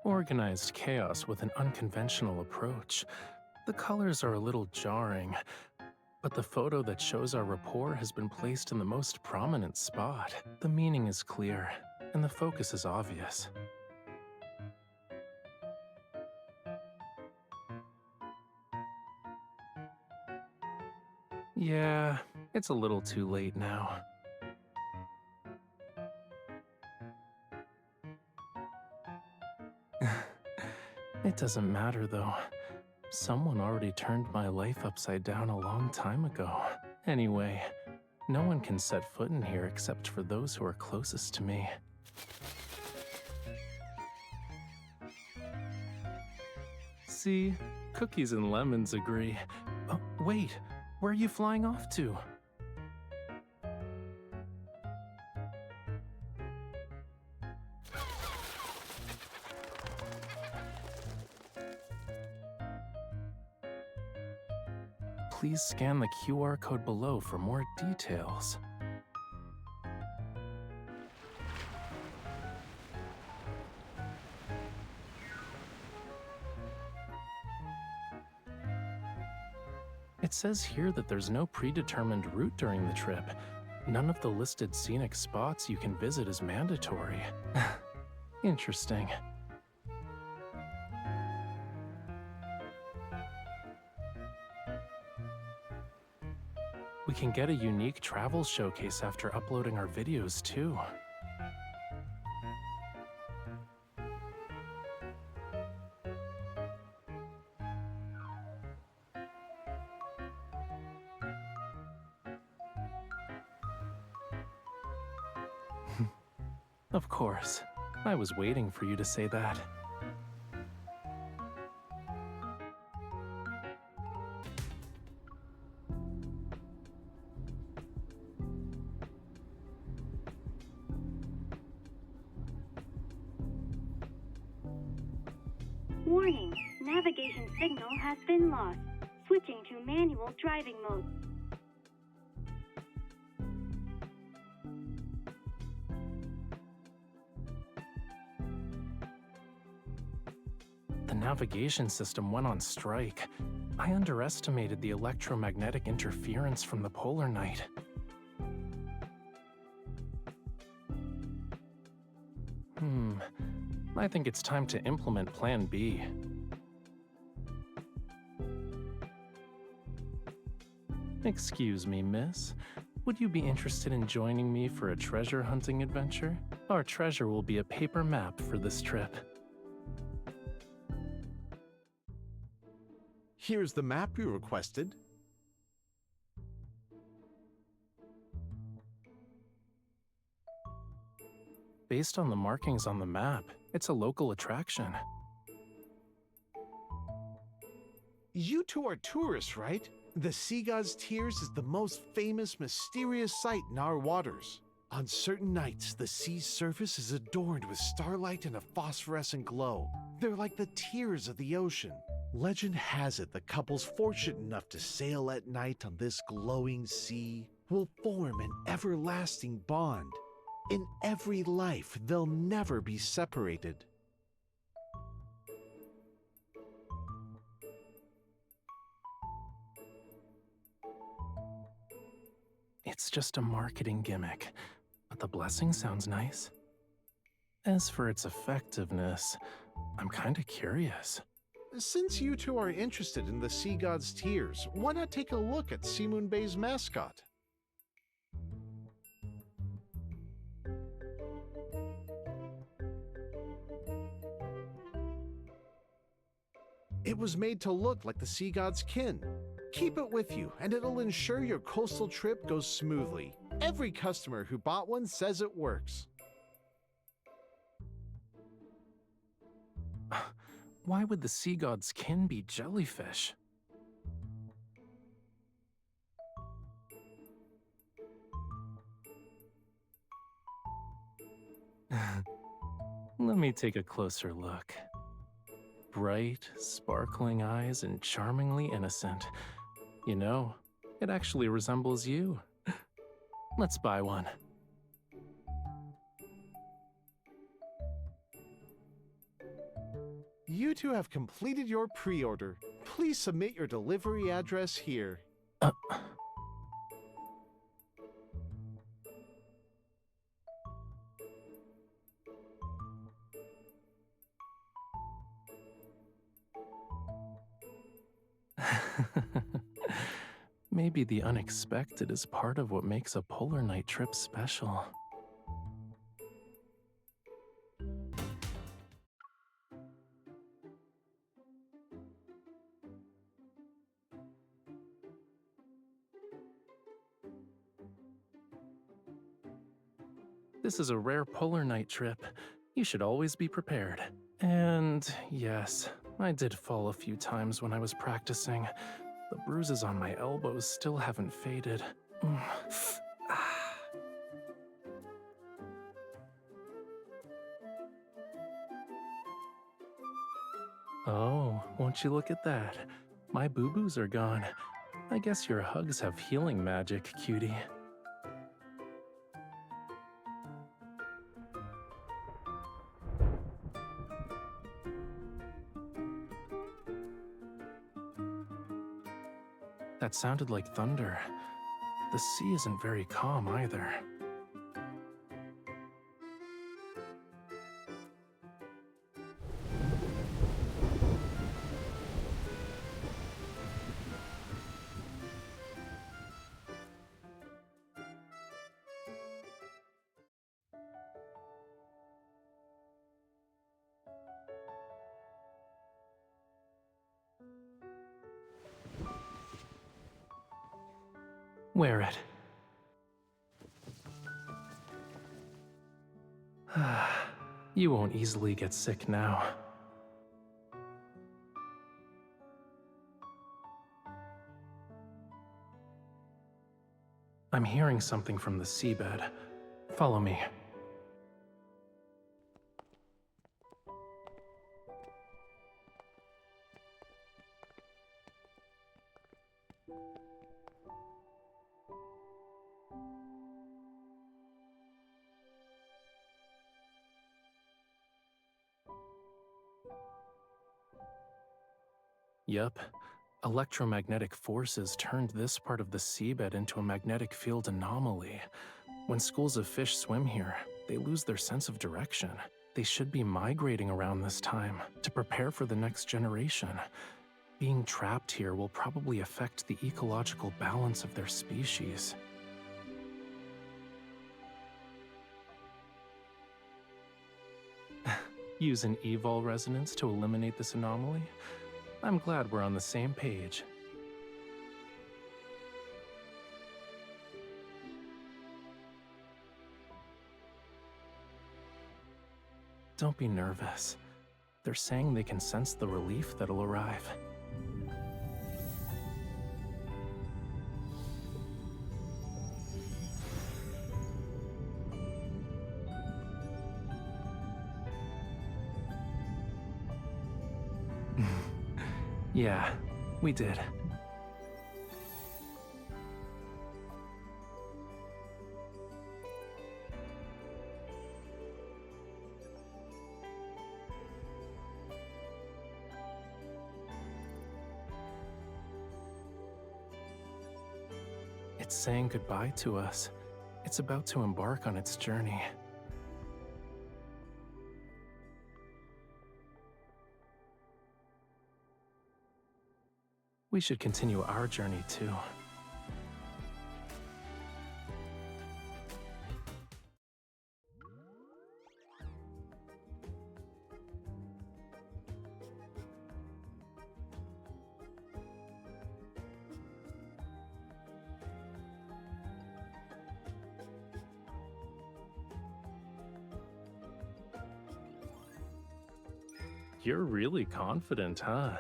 Organized chaos with an unconventional approach. The colors are a little jarring, but the photo that shows our rapport has been placed in the most prominent spot. The meaning is clear, and the focus is obvious. Yeah, it's a little too late now. It doesn't matter though. Someone already turned my life upside down a long time ago. Anyway, no one can set foot in here except for those who are closest to me. See, cookies and lemons agree. Oh, wait, where are you flying off to? Please scan the QR code below for more details. It says here that there's no predetermined route during the trip. None of the listed scenic spots you can visit is mandatory. Interesting. We can get a unique travel showcase after uploading our videos too. Of course. I was waiting for you to say that. Warning, navigation signal has been lost. Switching to manual driving mode. The navigation system went on strike. I underestimated the electromagnetic interference from the polar night. I think it's time to implement Plan B. Excuse me, miss. Would you be interested in joining me for a treasure hunting adventure? Our treasure will be a paper map for this trip. Here's the map you requested. Based on the markings on the map, it's a local attraction. You two are tourists, right? The Sea God's Tears is the most famous, mysterious sight in our waters. On certain nights, the sea's surface is adorned with starlight and a phosphorescent glow. They're like the tears of the ocean. Legend has it the couples fortunate enough to sail at night on this glowing sea will form an everlasting bond. In every life, they'll never be separated. It's just a marketing gimmick, but the blessing sounds nice. As for its effectiveness, I'm kinda curious. Since you two are interested in the Sea God's Tears, why not take a look at Seamoon Bay's mascot? It was made to look like the sea god's kin. Keep it with you, and it'll ensure your coastal trip goes smoothly. Every customer who bought one says it works. Why would the sea god's kin be jellyfish? Let me take a closer look. Bright, sparkling eyes and charmingly innocent. You know, it actually resembles you. Let's buy one. You two have completed your pre-order. Please submit your delivery address here. Maybe the unexpected is part of what makes a polar night trip special. This is a rare polar night trip. You should always be prepared. And yes, I did fall a few times when I was practicing. The bruises on my elbows still haven't faded. Oh, won't you look at that? My boo-boos are gone. I guess your hugs have healing magic, cutie. That sounded like thunder. The sea isn't very calm either. Wear it. You won't easily get sick now. I'm hearing something from the seabed. Follow me. Yep. Electromagnetic forces turned this part of the seabed into a magnetic field anomaly. When schools of fish swim here, they lose their sense of direction. They should be migrating around this time to prepare for the next generation. Being trapped here will probably affect the ecological balance of their species. Use an evol resonance to eliminate this anomaly? I'm glad we're on the same page. Don't be nervous. They're saying they can sense the relief that'll arrive. Yeah, we did. It's saying goodbye to us. It's about to embark on its journey. We should continue our journey too. You're really confident, huh?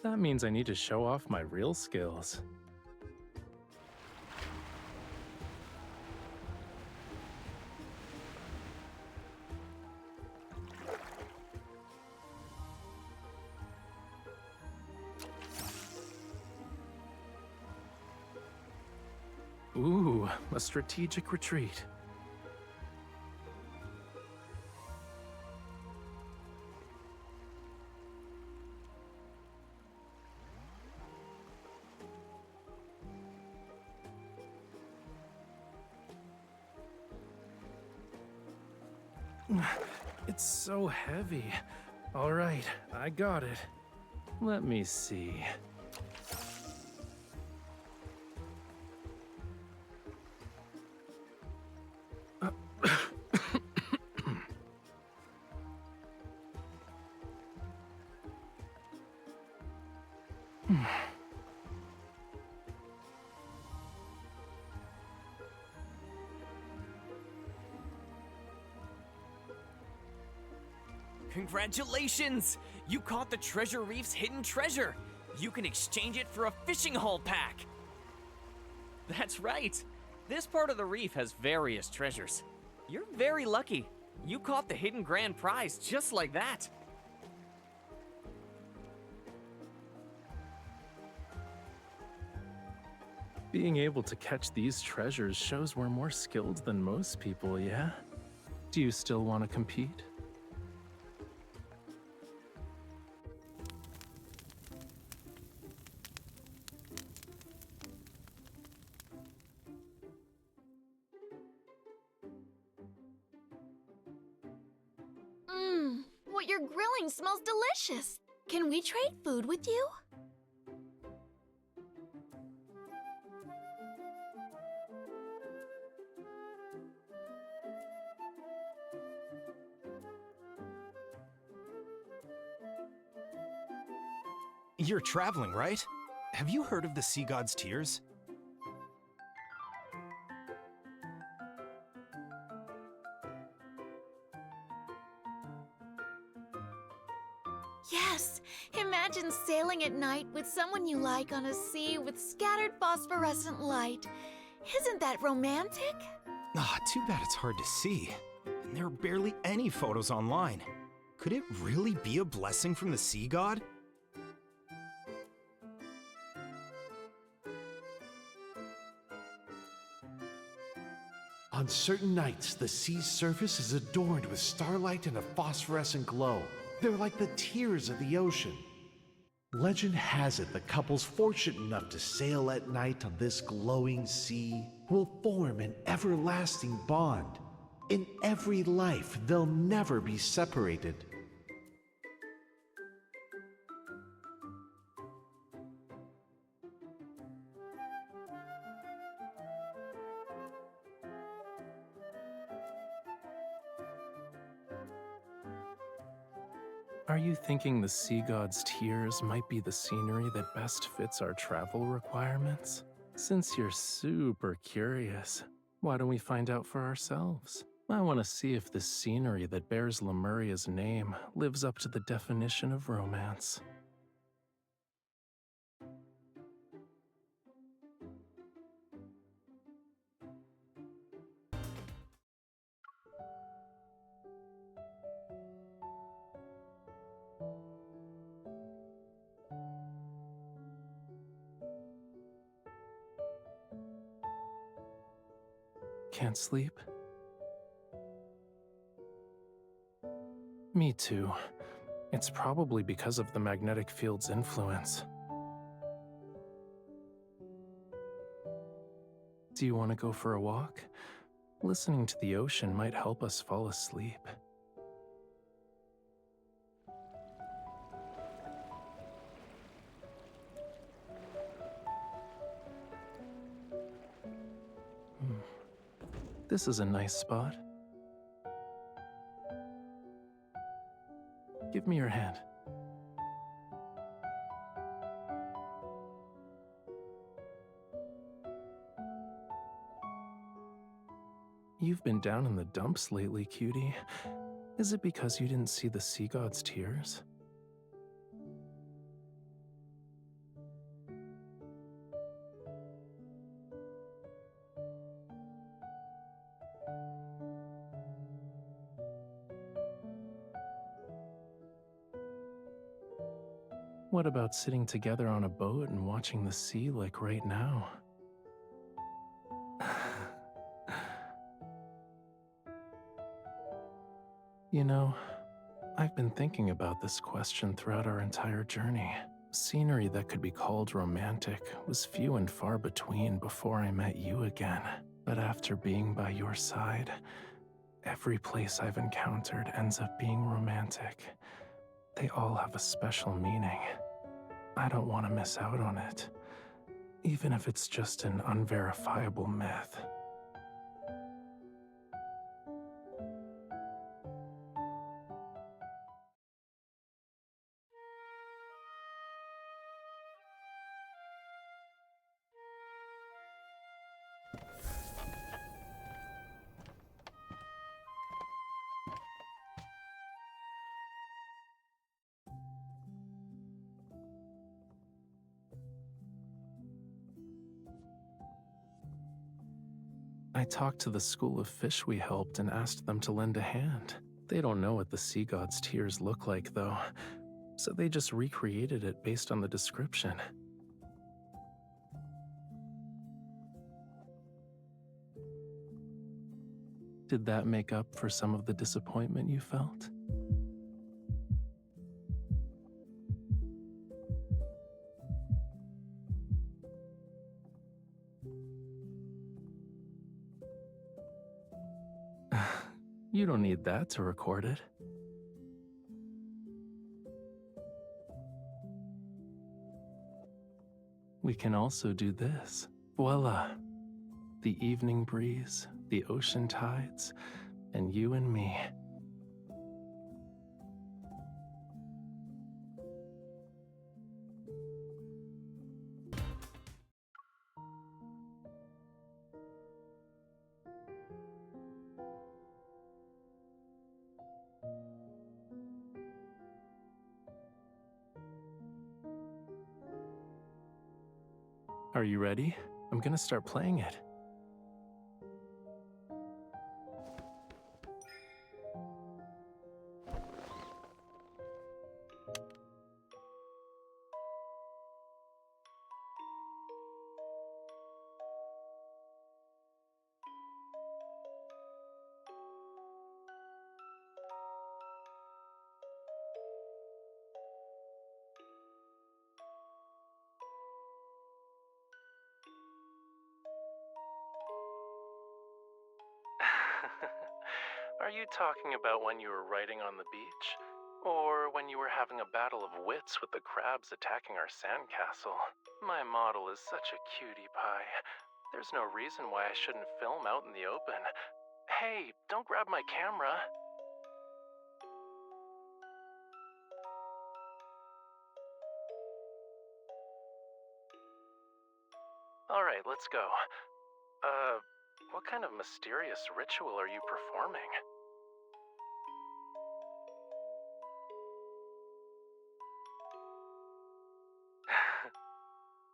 That means I need to show off my real skills. Ooh, a strategic retreat. It's so heavy. All right, I got it. Let me see. Congratulations! You caught the Treasure Reef's hidden treasure! You can exchange it for a fishing haul pack! That's right! This part of the reef has various treasures. You're very lucky. You caught the hidden grand prize just like that. Being able to catch these treasures shows we're more skilled than most people, yeah? Do you still want to compete? What you're grilling smells delicious. Can we trade food with you? You're traveling, right? Have you heard of the Sea God's Tears? Yes! Imagine sailing at night with someone you like on a sea with scattered phosphorescent light. Isn't that romantic? Ah, too bad it's hard to see. And there are barely any photos online. Could it really be a blessing from the Sea God? On certain nights, the sea's surface is adorned with starlight and a phosphorescent glow. They're like the tears of the ocean. Legend has it the couples fortunate enough to sail at night on this glowing sea will form an everlasting bond. In every life, they'll never be separated. Are you thinking the Sea God's tears might be the scenery that best fits our travel requirements? Since you're super curious, why don't we find out for ourselves? I want to see if this scenery that bears Lemuria's name lives up to the definition of romance. Can't sleep? Me too. It's probably because of the magnetic field's influence. Do you want to go for a walk? Listening to the ocean might help us fall asleep. This is a nice spot. Give me your hand. You've been down in the dumps lately, cutie. Is it because you didn't see the Sea God's tears? What about sitting together on a boat and watching the sea like right now? You know, I've been thinking about this question throughout our entire journey. Scenery that could be called romantic was few and far between before I met you again. But after being by your side, Every place I've encountered ends up being romantic. They all have a special meaning. I don't want to miss out on it, even if it's just an unverifiable myth. I talked to the school of fish we helped and asked them to lend a hand. They don't know what the sea god's tears look like, though, so they just recreated it based on the description. Did that make up for some of the disappointment you felt? You don't need that to record it. We can also do this. Voila! The evening breeze, the ocean tides, and you and me. Are you ready? I'm gonna start playing it. Are you talking about when you were writing on the beach? Or when you were having a battle of wits with the crabs attacking our sandcastle? My model is such a cutie pie. There's no reason why I shouldn't film out in the open. Hey, don't grab my camera. Alright, let's go. What kind of mysterious ritual are you performing?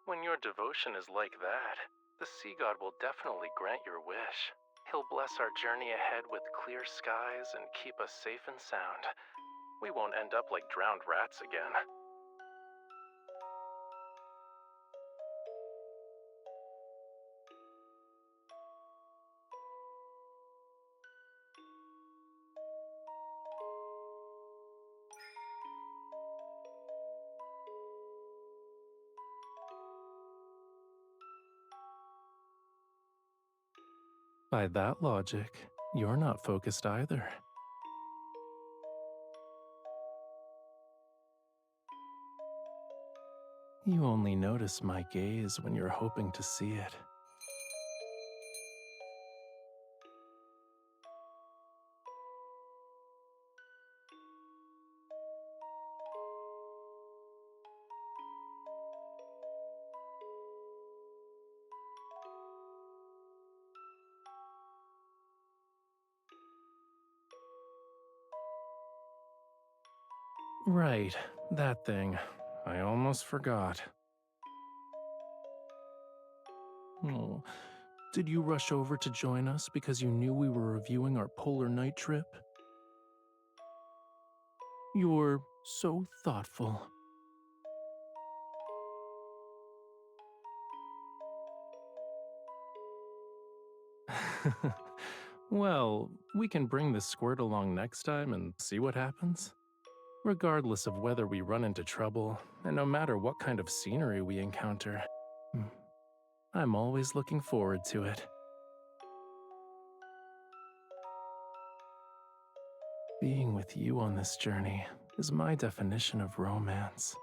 When your devotion is like that, the sea god will definitely grant your wish. He'll bless our journey ahead with clear skies and keep us safe and sound. We won't end up like drowned rats again. By that logic, you're not focused either. You only notice my gaze when you're hoping to see it. Right, that thing. I almost forgot. Oh, did you rush over to join us because you knew we were reviewing our polar night trip? You're so thoughtful. Well, we can bring the squirt along next time and see what happens. Regardless of whether we run into trouble, and no matter what kind of scenery we encounter, I'm always looking forward to it. Being with you on this journey is my definition of romance.